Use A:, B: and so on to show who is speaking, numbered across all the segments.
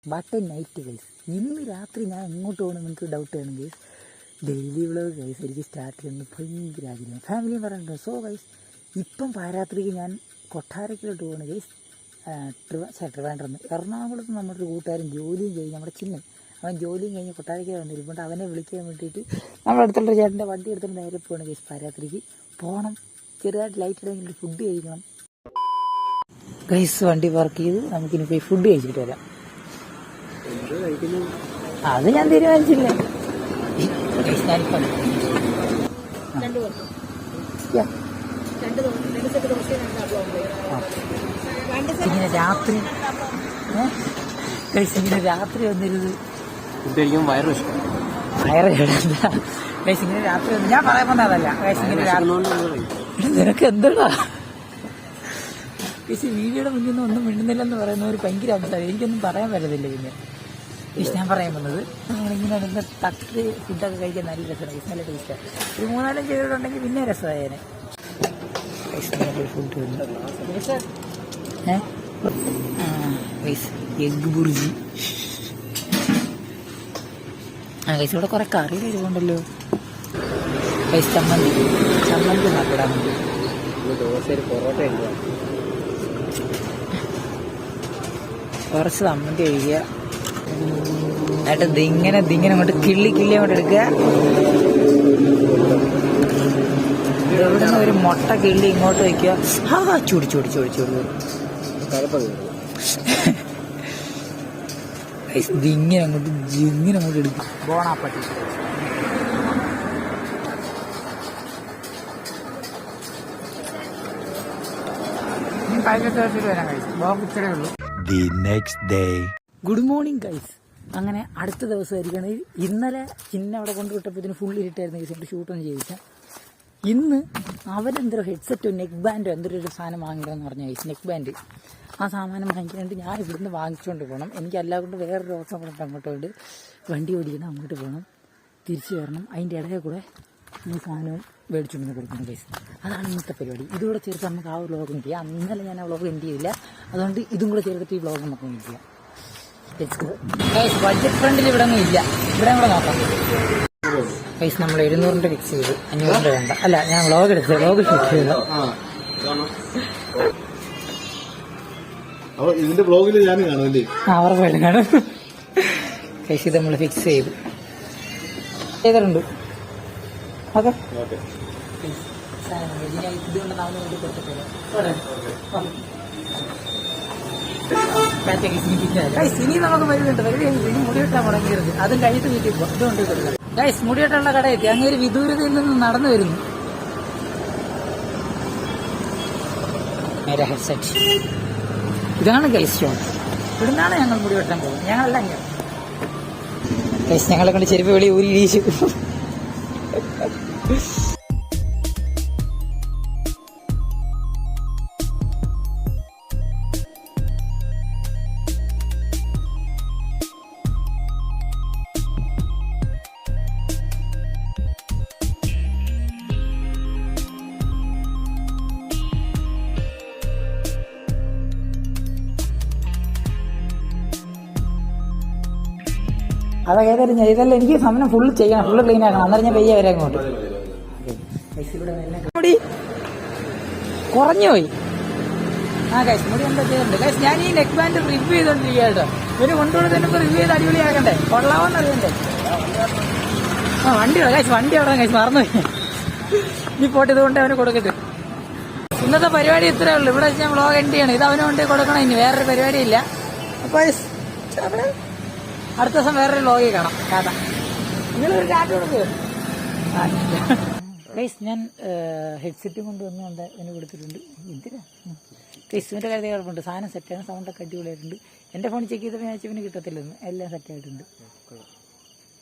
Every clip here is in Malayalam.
A: But night guys. ഇന്ന് രാത്രി ഞാൻ എങ്ങോട്ട് പോകണം നിങ്ങൾക്ക് ഡൗട്ട് വേണം ഗൈസ്. ഡെയിലി വ്ളോഗ് ഗൈസ് എനിക്ക് സ്റ്റാർട്ട് ചെയ്യുന്നത് ഭയങ്കര ആഗ്രഹം. ഫാമിലിയും പറയുന്നുണ്ട്. സോ ഗൈസ് ഇപ്പം പാരാത്രിക്ക് ഞാൻ കൊട്ടാരക്കിലോട്ട് പോകണം ഗൈസ്. ട്രിവാൻഡ്രം എറണാകുളത്ത് നമ്മുടെ ഒരു കൂട്ടുകാരൻ ജോലിയും കഴിഞ്ഞ് നമ്മുടെ ചിന്നൻ അവൻ ജോലിയും കഴിഞ്ഞ് കൊട്ടാരയ്ക്ക് വന്നിരിപ്പുണ്ട്. അവനെ വിളിക്കാൻ വേണ്ടിയിട്ട് നമ്മുടെ അടുത്തുള്ള ചേട്ടൻ്റെ വണ്ടി എടുത്തിട്ട് നേരെ പോകണം ഗൈസ്. പാരാത്രിക്ക് പോകണം. ചെറുതായിട്ട് ലൈറ്റ് ഇടണമെങ്കിൽ ഫുഡ് കഴിക്കണം ഗൈസ്. വണ്ടി പാർക്ക് ചെയ്ത് നമുക്കിനി പോയി ഫുഡ് കഴിച്ചിട്ട് വരാം. അത് ഞാൻ തീരുമാനിച്ചില്ല. ഇങ്ങനെ രാത്രി ഇങ്ങനെ രാത്രി വന്നിരുന്നത് ഇങ്ങനെ രാത്രി വന്ന് ഞാൻ പറയാൻ വന്നതല്ല. നിനക്ക് എന്താ വീഡിയോയുടെ മുന്നിൽ നിന്ന് ഒന്നും മിണ്ടുന്നില്ലെന്ന് പറയുന്ന ഒരു ഭയങ്കര അവസ്ഥ. എനിക്കൊന്നും പറയാൻ പറ്റത്തില്ല. പിന്നെ ഞാൻ പറയാൻ വന്നത് നമ്മളിങ്ങനെ നിന്ന് തട്ട് ഫുഡൊക്കെ കഴിക്കാൻ നല്ല രസമാണ്. നല്ല ടേസ്റ്റാണ്. ഒരു 3-4 ചെയ്തിട്ടുണ്ടെങ്കിൽ പിന്നെ രസമായേനെ. Food egg bhurji. കൈസ് ഇവിടെ കുറെ കറി വരുന്നുണ്ടല്ലോ. കൈസ് ചമ്മന്തി നട്ടിടാൻ വേണ്ടി കുറച്ച് ചമ്മന്തി കഴിക്കുക. എന്നിട്ട് ഇതിങ്ങനെ അങ്ങോട്ട് കിള്ളി അങ്ങോട്ട് എടുക്കുക. ഇവിടെ ഒരു മുട്ട കിള്ളി ഇങ്ങോട്ട് വയ്ക്കുക. ചൂടി ഇതിങ്ങനെ അങ്ങോട്ട് എടുക്കും. ബോണാപ്പട്ടി വരാൻ കഴിച്ചു. ബോക്ക് ഇത്രയേ ഉള്ളൂ. Good morning guys. അങ്ങനെ അടുത്ത ദിവസമായിരിക്കണം. ഇന്നലെ ചിന്ന അവിടെ കൊണ്ടുവിട്ടപ്പോൾ ഫുൾ ഇരിട്ടായിരുന്നു ഗൈസ്. നമുക്ക് ഷൂട്ടൊന്നും ചെയ്യിച്ച. ഇന്ന് അവരെന്തോ ഹെഡ്സെറ്റോ നെക്ക് ബാൻഡോ എന്തൊരു സാധനം വാങ്ങിക്കണമെന്ന് പറഞ്ഞു ഗൈസ്. നെക്ക് ബാൻഡ് ആ സാമാനം വാങ്ങിക്കാനായിട്ട് ഞാൻ ഇവിടുന്ന് വാങ്ങിച്ചുകൊണ്ട് പോകണം. എനിക്ക് എല്ലാം കൊണ്ട് വേറൊരു ദിവസം കൊണ്ട് അങ്ങോട്ട് പോയിട്ട് വണ്ടി ഓടിക്കണം. അങ്ങോട്ട് പോകണം, തിരിച്ചു വരണം. അതിൻ്റെ ഇടയിൽ കൂടെ ഈ സാധനവും മേടിച്ചുകൊണ്ട് കൊടുക്കണം ഗൈസ്. അതാണ് ഇന്നത്തെ പരിപാടി. ഇതുകൂടെ ചേർത്ത് നമുക്ക് ആ വ്ളോഗ് എൻഡ് ചെയ്യാം. ഇന്നലെ ഞാൻ ആ വ്ളോഗ് എൻഡ് ചെയ്തില്ല. അതുകൊണ്ട് ഇതും കൂടെ ചേർത്തിട്ട് ഈ വ്ളോഗ് നമുക്ക് എൻഡ് ചെയ്യാം. ബഡ്ജറ്റ് ഫ്രണ്ടിൽ ഇവിടെ ഒന്നും ഇല്ല. ഇവിടെ കൂടെ നോക്കാം ഗൈസ്. നമ്മൾ 700 ഫിക്സ് ചെയ്തു. 500 വേണ്ട. അല്ല, ഞാൻ വ്ളോഗ് എടുത്തത്. വ്ളോഗ് ഫിക്സ് ചെയ്തു.
B: ഇതിന്റെ ബ്ലോഗിൽ ഞാൻ കാണുമല്ലേ?
A: അവർക്ക് വേണം കാണും ഗൈസ്. ഇത് നമ്മൾ ഫിക്സ് ചെയ്തിട്ടുണ്ട്. ഓക്കെ. ഇനി നമുക്ക് വരുന്നുണ്ട്. ഇനി മുടിവെട്ടാൻ മുടങ്ങിയത്. അതും കഴിഞ്ഞിട്ട് വീട്ടിൽ പോകും. ഇതുകൊണ്ട് കൊടുക്കാം ഗൈസ്. മുടിവെട്ടാനുള്ള കട എത്തി. അങ്ങേര് വിദൂരതയിൽ നിന്ന് നടന്നു വരുന്നു. ഹെഡ്സെറ്റ് ഇതാണ് ഗൈസ് ഷോ. ഇവിടുന്നാണ് ഞങ്ങൾ മുടി വെട്ടാൻ പോകുന്നത്. ഞങ്ങളല്ല ഗൈസ്. ഞങ്ങളെ കൊണ്ട് ചെരുപ്പ് വെളി ഊരി വീശു. അതൊക്കെ ഏതായാലും ഇതല്ല എനിക്ക് സമയം ഫുള്ള് ചെയ്യണം. ഫുള്ള് ക്ലീൻ ആക്കണം. അന്നേരം ഞാൻ പെയ്യ വരാം അങ്ങോട്ട്. മുടി കുറഞ്ഞുപോയി. ഗൈസ് മുടി എന്താ ചെയ്യുന്നുണ്ട് ഗൈസ്. ഞാൻ ഈ നെക്ക് ബാൻഡ് റിവ്യൂ ചെയ്തോണ്ടിരിക്കുക കേട്ടോ. ഇവര് കൊണ്ടുപോയി തന്നെ റിവ്യൂ ചെയ്ത് അടിപൊളിയാക്കണ്ടേ? കൊള്ളാമെന്ന് അറിയണ്ടേ? വണ്ടി ഗൈസ്. വണ്ടി അവിടെ ഗൈസ് മറന്നുപോയി. ഈ പോട്ട് ഇതുകൊണ്ട് അവന് കൊടുക്കട്ടെ. ഇന്നത്തെ പരിപാടി ഇത്രേ ഉള്ളൂ. ഇവിടെ ഞാൻ വ്ളോഗ് എൻഡ് ചെയ്യണം. ഇത് അവന് കൊണ്ട് കൊടുക്കണം. ഇനി വേറൊരു പരിപാടിയില്ല. അപ്പൊ അടുത്ത ദിവസം വേറൊരു വ്ളോഗിൽ കാണാം. ടാറ്റാ. നിങ്ങളൊരു ടാറ്റ കൊടുക്കുക ഗൈസ്. ഞാൻ ഹെഡ്സെറ്റും കൊണ്ടുവന്നുകൊണ്ട് അവന് കൊടുത്തിട്ടുണ്ട്. എന്തിനാ ക്രിസ്തുവിൻ്റെ കാര്യത്തിൽ കുഴപ്പമുണ്ട്. സാധനം സെറ്റാണ്. സൗണ്ടൊക്കെ അടിപൊളിയായിട്ടുണ്ട്. എൻ്റെ ഫോൺ ചെക്ക് ചെയ്തപ്പോൾ ഞാൻ വെച്ചവന് കിട്ടത്തില്ലെന്ന്. എല്ലാം സെറ്റായിട്ടുണ്ട്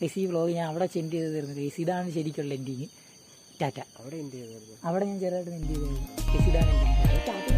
A: ഗൈസ്. ഈ വ്ളോഗ് ഞാൻ അവിടെ സെൻഡ് ചെയ്ത് തരുന്നു ഗൈസ്. ഇതാണ് ശരിക്കുള്ള എൻഡിങ്. ടാറ്റ. അവിടെ ഞാൻ ചെറുതായിട്ട് എൻഡ് ചെയ്തായിരുന്നു ഗൈസ്. ഇതാണ് എൻഡിങ്. ടാറ്റ.